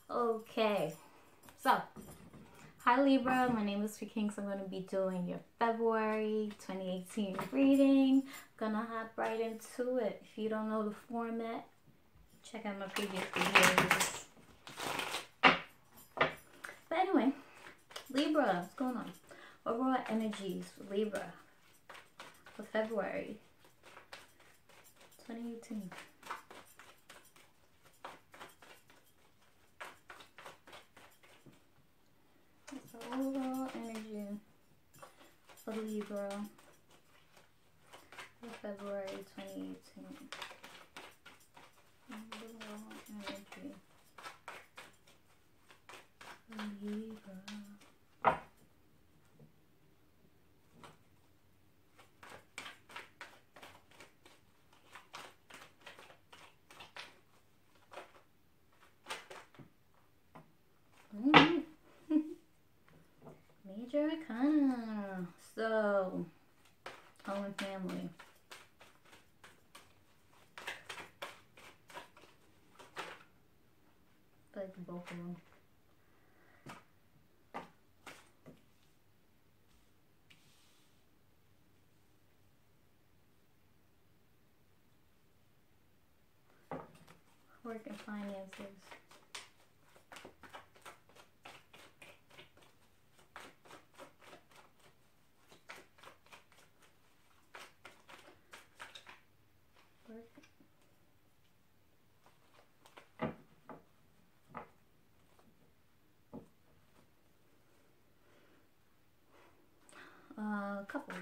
Okay, so hi Libra, my name is King, so I'm going to be doing your February 2018 reading. Gonna hop right into it. If you don't know the format, check out my previous videos. But anyway, Libra, what's going on? Overall energies for Libra for February 2018. So overall energy for Libra for February 2018. Overall energy for Libra. Major Arcana. So, home and family. Like both of them. Work and finances. Couples.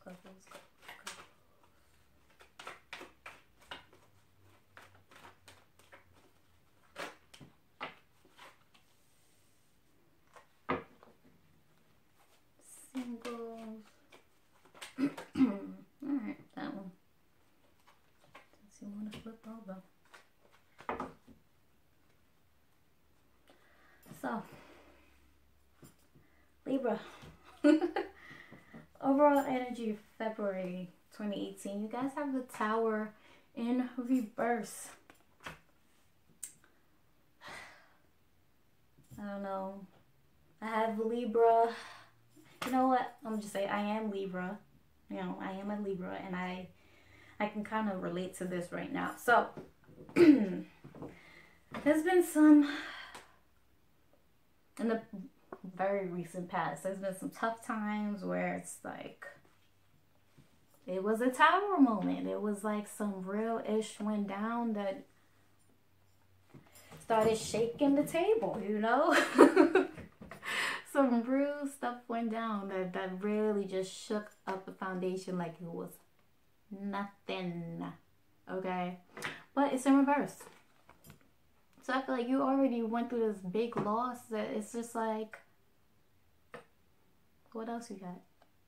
Couples. Singles. Alright, that one. Since you want to flip over. So, Libra. Overall energy February 2018. You guys have the Tower in reverse. I don't know. I have Libra. You know what? I'm just say I am Libra. You know, I am a Libra, and I can kind of relate to this right now. So, there's been some in the very recent past. There's been some tough times where it's like it was a Tower moment. It was like some real ish went down that started shaking the table, you know. Some real stuff went down that really just shook up the foundation like it was nothing. Okay, but it's in reverse. So I feel like you already went through this big loss that it's just like, what else you got?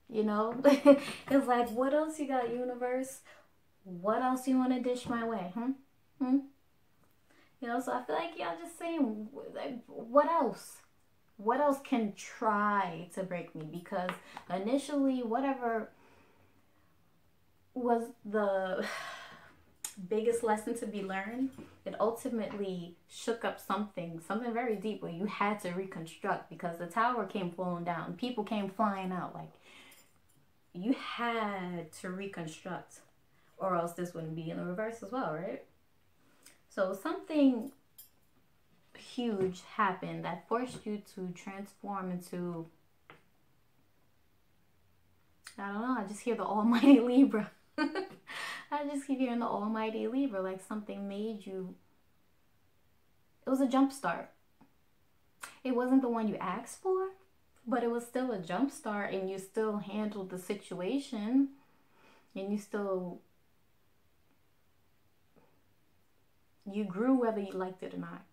You know? It's like, what else you got, universe? What else you want to dish my way? You know, so I feel like y'all just saying, like, what else? What else can try to break me? Because initially, whatever was the biggest lesson to be learned, it ultimately shook up something very deep where you had to reconstruct, because the Tower came falling down. People came flying out. Like, you had to reconstruct, or else this wouldn't be in the reverse as well, right? So something huge happened that forced you to transform into, I don't know, I just hear the almighty Libra. I just keep hearing the almighty Libra, like something made you, it was a jump start. It wasn't the one you asked for, but it was still a jump start, and you still handled the situation, and you still, you grew whether you liked it or not.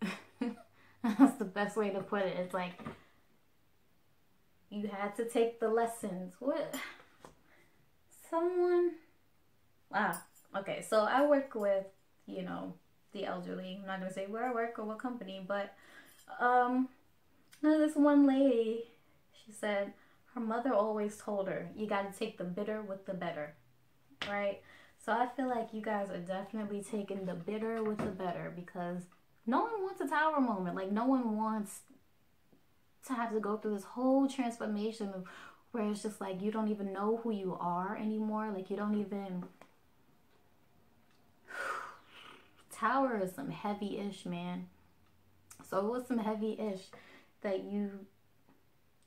That's the best way to put it. It's like you had to take the lessons. What? someone, okay, so I work with, you know, the elderly. I'm not gonna say where I work or what company, but this one lady, she said her mother always told her, you got to take the bitter with the better, right? So I feel like you guys are definitely taking the bitter with the better, because no one wants a tower moment. Like, no one wants to have to go through this whole transformation of where it's just like you don't even know who you are anymore. Like, you don't even... Tower is some heavy-ish, man. So it was some heavy-ish that you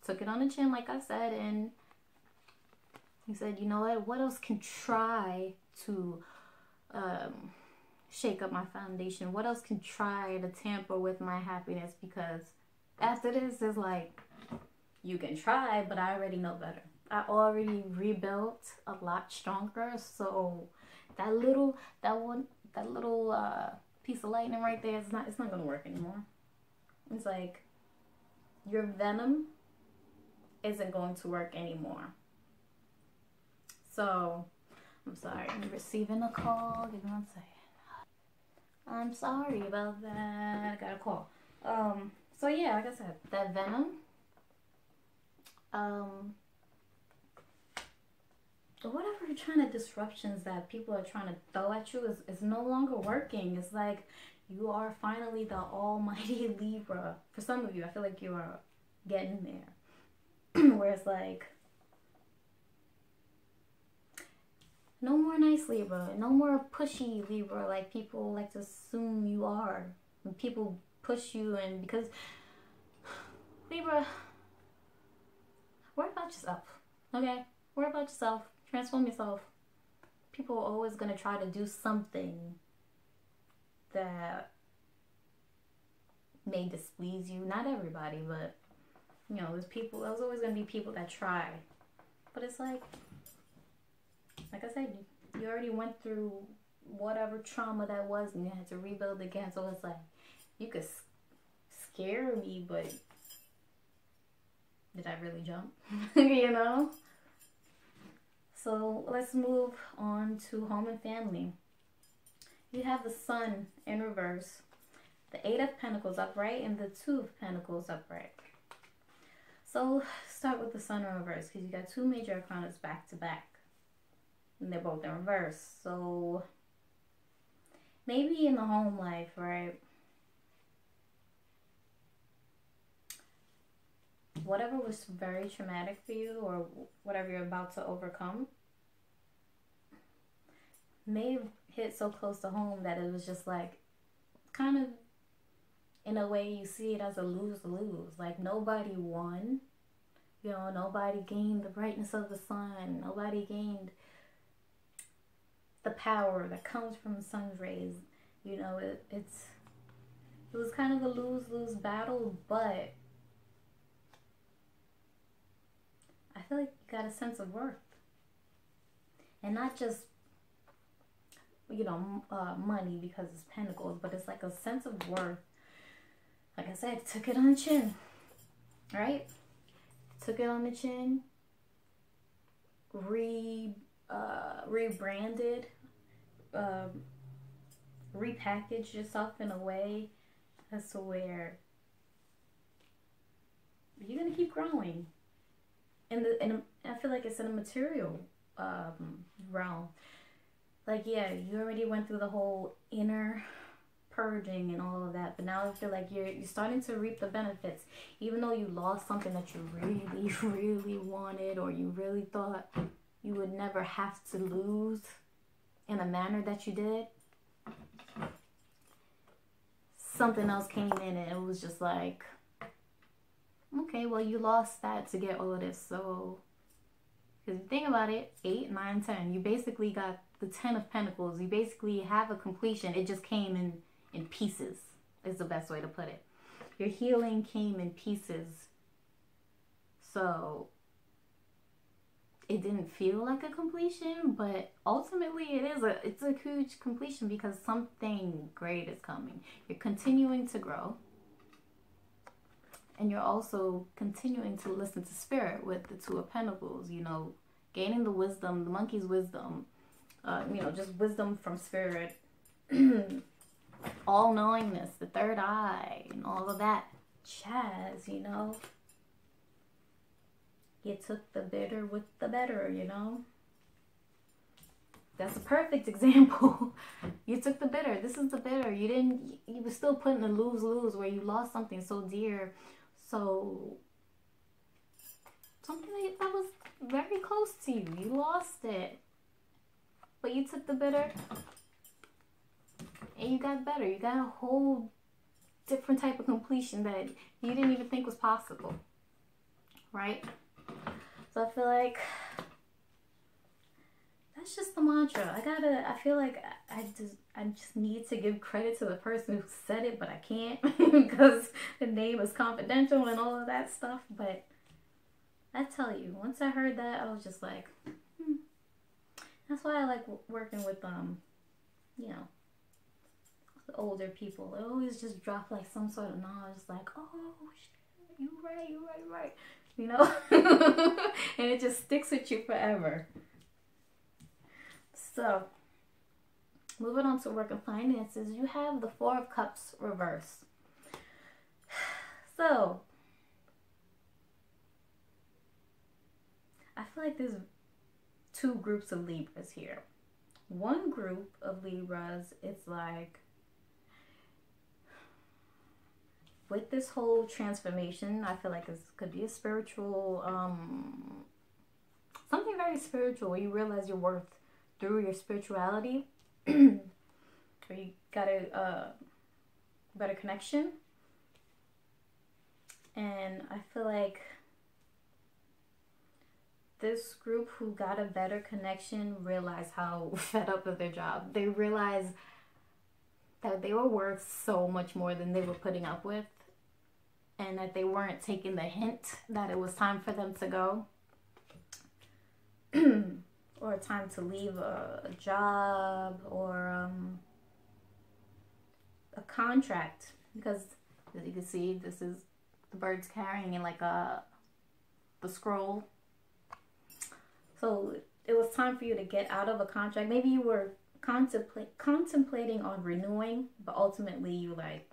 took it on the chin, like I said, and you said, you know what else can try to shake up my foundation? What else can try to tamper with my happiness? Because after this is like, you can try, but I already know better. I already rebuilt a lot stronger. So that little piece of lightning right there, it's not gonna work anymore. It's like your venom isn't going to work anymore. So I'm sorry, I'm receiving a call. Give me 1 second. I'm sorry about that. I got a call. So yeah, like I said, that venom, whatever kind of disruptions that people are trying to throw at you is no longer working. It's like you are finally the almighty Libra. For some of you, I feel like you are getting there. Where it's like, no more nice Libra, no more pushy Libra like people like to assume you are. When people push you, and because Libra, worry about yourself, okay? Worry about yourself, transform yourself. People are always going to try to do something that may displease you. Not everybody, but you know, there's always going to be people that try. But it's like I said, you already went through whatever trauma that was, and you had to rebuild again. So it's like, you could scare me, but did I really jump? You know? So let's move on to home and family. You have the Sun in reverse, the 8 of Pentacles upright, and the 2 of Pentacles upright. So start with the Sun in reverse, because you got 2 major arcanas back to back, and they're both in reverse. So maybe in the home life, right? Whatever was very traumatic for you, or whatever you're about to overcome, may have hit so close to home that it was just like, kind of, in a way, you see it as a lose-lose. Like, nobody won. You know, nobody gained the brightness of the sun. Nobody gained the power that comes from the sun's rays. You know, it was kind of a lose-lose battle, but I feel like you got a sense of worth. And not just, you know, money, because it's pentacles, but it's like a sense of worth. Like I said, took it on the chin, right? Took it on the chin, rebranded, repackaged yourself in a way as to where you're gonna keep growing. And I feel like it's in a material realm. Like, yeah, you already went through the whole inner purging and all of that, but now I feel like you're starting to reap the benefits. Even though you lost something that you really, really wanted, or you really thought you would never have to lose in a manner that you did, something else came in and it was just like, okay, well, you lost that to get all of this. So, because you think about it, 8, 9, 10, you basically got the 10 of Pentacles. You basically have a completion. It just came in pieces, is the best way to put it. Your healing came in pieces. So it didn't feel like a completion, but ultimately it's a huge completion, because something great is coming. You're continuing to grow. And you're also continuing to listen to spirit with the 2 of Pentacles. You know, gaining the wisdom, the monkey's wisdom, you know, just wisdom from spirit, all knowingness, the third eye, and all of that jazz, you know. You took the bitter with the better, you know. That's a perfect example. You took the bitter. This is the bitter. You were still put in a lose-lose where you lost something so dear. So, something that was very close to you. You lost it. But you took the bitter. And you got better. You got a whole different type of completion that you didn't even think was possible. Right? So I feel like that's just the mantra. I feel like I just need to give credit to the person who said it, but I can't because the name is confidential and all of that stuff. But I tell you, once I heard that, I was just like, That's why I like working with, you know, the older people. They always just drop like some sort of knowledge, like, oh, shit, you right. You know? And it just sticks with you forever. So, moving on to work and finances, you have the Four of Cups reverse. So, I feel like there's two groups of Libras here. One group of Libras, it's like, with this whole transformation, I feel like it could be a spiritual, something very spiritual where you realize your worth through your spirituality, or you got a better connection. And I feel like this group who got a better connection realized how fed up with their job. They realized that they were worth so much more than they were putting up with, and that they weren't taking the hint that it was time for them to go. Or time to leave a job or a contract. Because as you can see, this is the birds carrying in like the scroll. So it was time for you to get out of a contract. Maybe you were contemplating on renewing, but ultimately you like,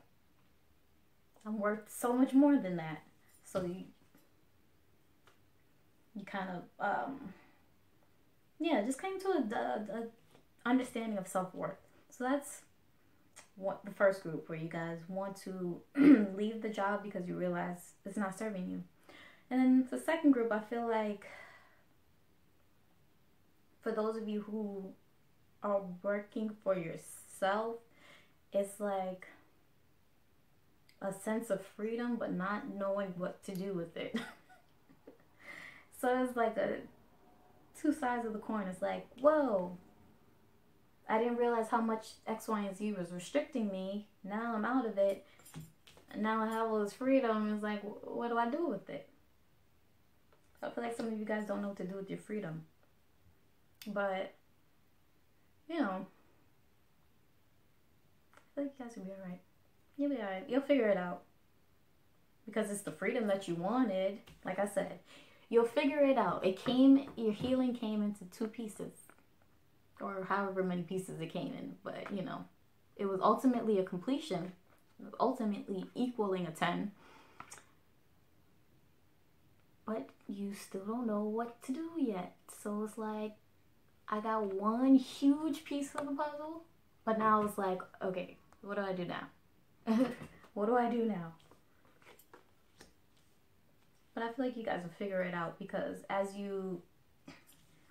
I'm worth so much more than that. So you kind of yeah, just came to a understanding of self-worth. So that's what the first group, where you guys want to leave the job because you realize it's not serving you. And then the second group, I feel like for those of you who are working for yourself, it's like a sense of freedom, but not knowing what to do with it. So it's like two sides of the coin. It's like, whoa, I didn't realize how much X, Y, and Z was restricting me. Now I'm out of it. And now I have all this freedom. It's like, what do I do with it? I feel like some of you guys don't know what to do with your freedom. But, you know, I feel like you guys will be alright. You'll be alright. You'll figure it out. Because it's the freedom that you wanted. Like I said, you'll figure it out. Your healing came into 2 pieces. Or however many pieces it came in. But, you know, it was ultimately a completion. It was ultimately equaling a 10. But you still don't know what to do yet. So it's like, I got one huge piece of the puzzle. But now it's like, okay, what do I do now? What do I do now? But I feel like you guys will figure it out, because as you,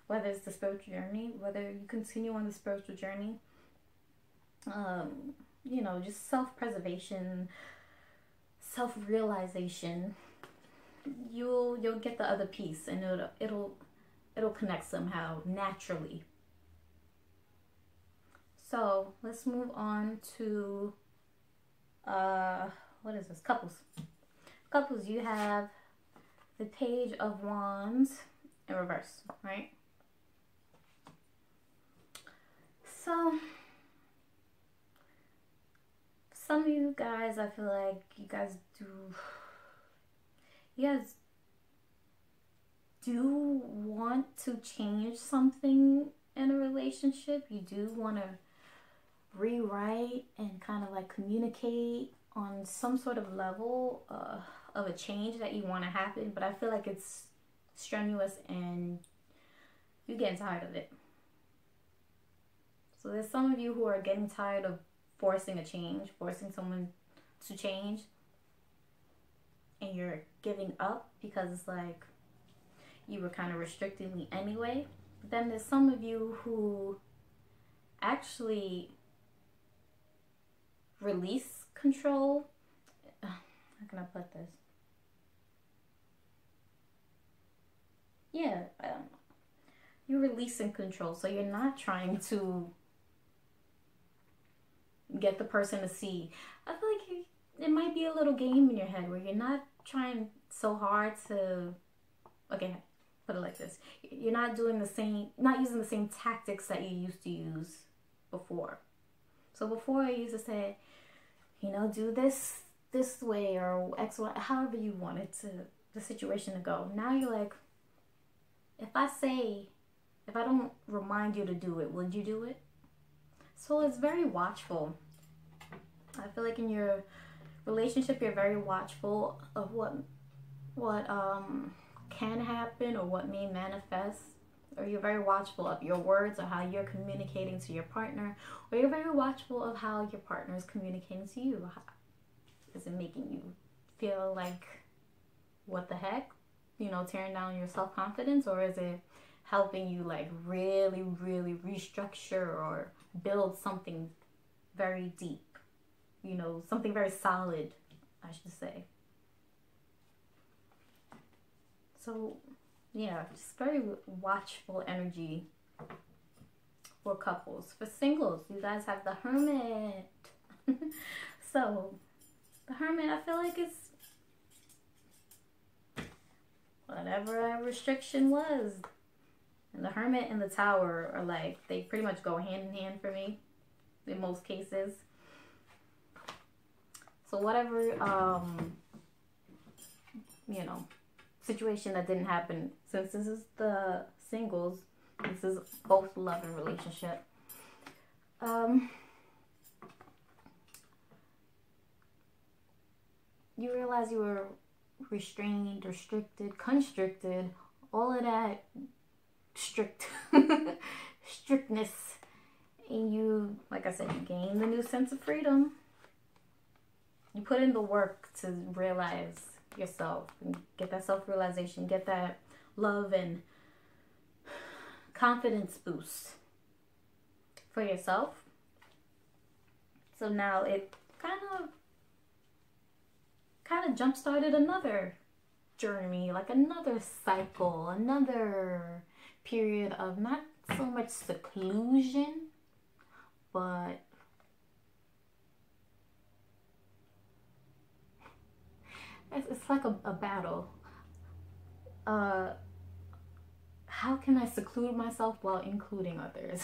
whether it's the spiritual journey, whether you continue on the spiritual journey, you know, just self-preservation, self-realization, you'll get the other piece, and it'll connect somehow naturally. So let's move on to what is this? Couples. Couples, you have the Page of Wands in reverse, right? So some of you guys, I feel like you guys do want to change something in a relationship. You do want to rewrite and kind of like communicate on some sort of level of a change that you want to happen, but I feel like it's strenuous and you're getting tired of it. So there's some of you who are getting tired of forcing a change, forcing someone to change, and you're giving up because it's like you were kind of restricting me anyway. But then there's some of you who actually release control. How can I put this? Yeah, I don't know. You're releasing control, so you're not trying to get the person to see. I feel like it might be a little game in your head where you're not trying so hard to, okay, put it like this. You're not doing the same, not using the same tactics that you used to use before. So before I used to say, you know, do this way or X, Y, however you wanted the situation to go. Now you're like, if I don't remind you to do it, would you do it? So it's very watchful. I feel like in your relationship, you're very watchful of what can happen or what may manifest. Or you're very watchful of your words or how you're communicating to your partner. Or you're very watchful of how your partner is communicating to you. Is it making you feel like, what the heck? You know, tearing down your self-confidence? Or is it helping you like really, really restructure or build something very deep? You know, something very solid, I should say. So, yeah, just very watchful energy for couples. For singles, you guys have the Hermit. So, the Hermit, I feel like it's whatever that restriction was. And the Hermit and the Tower are like, they pretty much go hand in hand for me in most cases. So whatever, you know, situation that didn't happen, since this is the singles, this is both love and relationship. You realize you were restrained, restricted, constricted, all of that strictness, and you, like I said, you gained a new sense of freedom. You put in the work to realize yourself and get that self-realization, get that love and confidence boost for yourself. So now it kind of jump-started another journey, like another cycle, another period of not so much seclusion, but it's like a battle. How can I seclude myself while including others?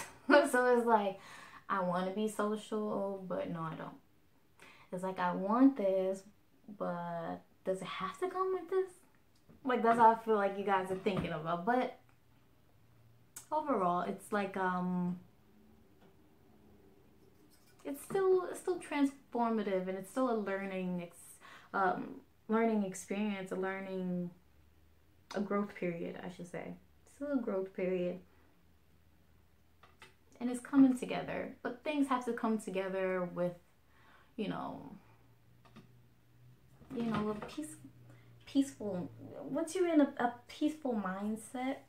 So it's like, I want to be social, but no, I don't. It's like, I want this, but does it have to come with this? Like, that's how I feel like you guys are thinking about. But overall, it's like, it's still transformative, and it's still a learning experience, a growth period, I should say. Still a growth period. And it's coming together. But things have to come together with, you know, a peaceful, once you're in a peaceful mindset,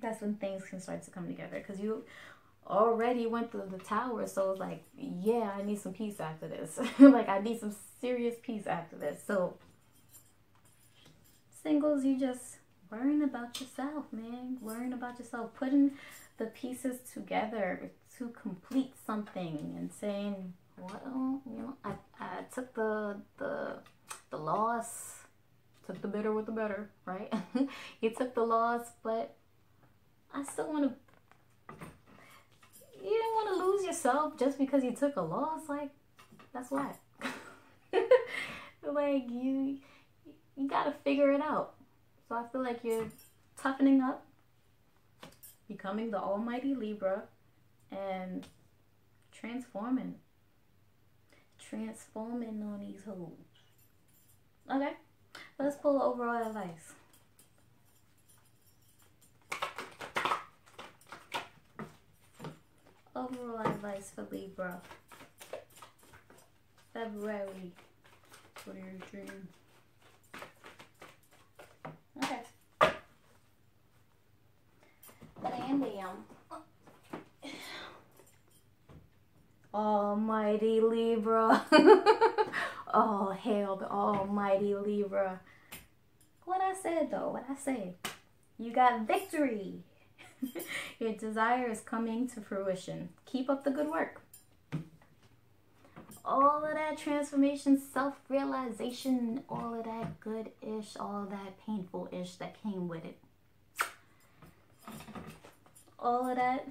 that's when things can start to come together. Because you already went through the Tower, so it's like, yeah, I need some peace after this. Like, I need some serious peace after this. So, singles, you just worrying about yourself, man. Worrying about yourself. Putting the pieces together to complete something and saying, well, you know, I took the loss, took the bitter with the better, right? You took the loss, but I still want to. You didn't want to lose yourself just because you took a loss. Like, that's whack. Like, you gotta figure it out. So I feel like you're toughening up, becoming the almighty Libra, and transforming on these hoes. Okay, let's pull overall advice. Overall advice for Libra. February 2018. Okay. Bam, bam. Almighty Libra. Oh, hail the almighty Libra. What I said though, what I said. You got victory. Your desire is coming to fruition. Keep up the good work. All of that transformation, self-realization, all of that good-ish, all that painful-ish that came with it. All of that,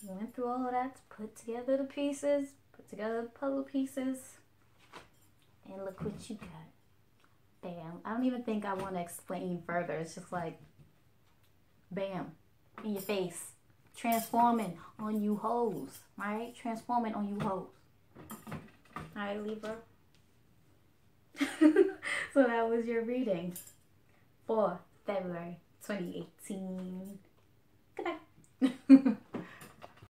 you went through all of that to put together the pieces, put together the puzzle pieces, and look what you got. Bam. I don't even think I want to explain further. It's just like, bam, in your face. Transforming on you hoes, right? Transforming on you hoes. Alright, Libra. So that was your reading for February 2018. Goodbye.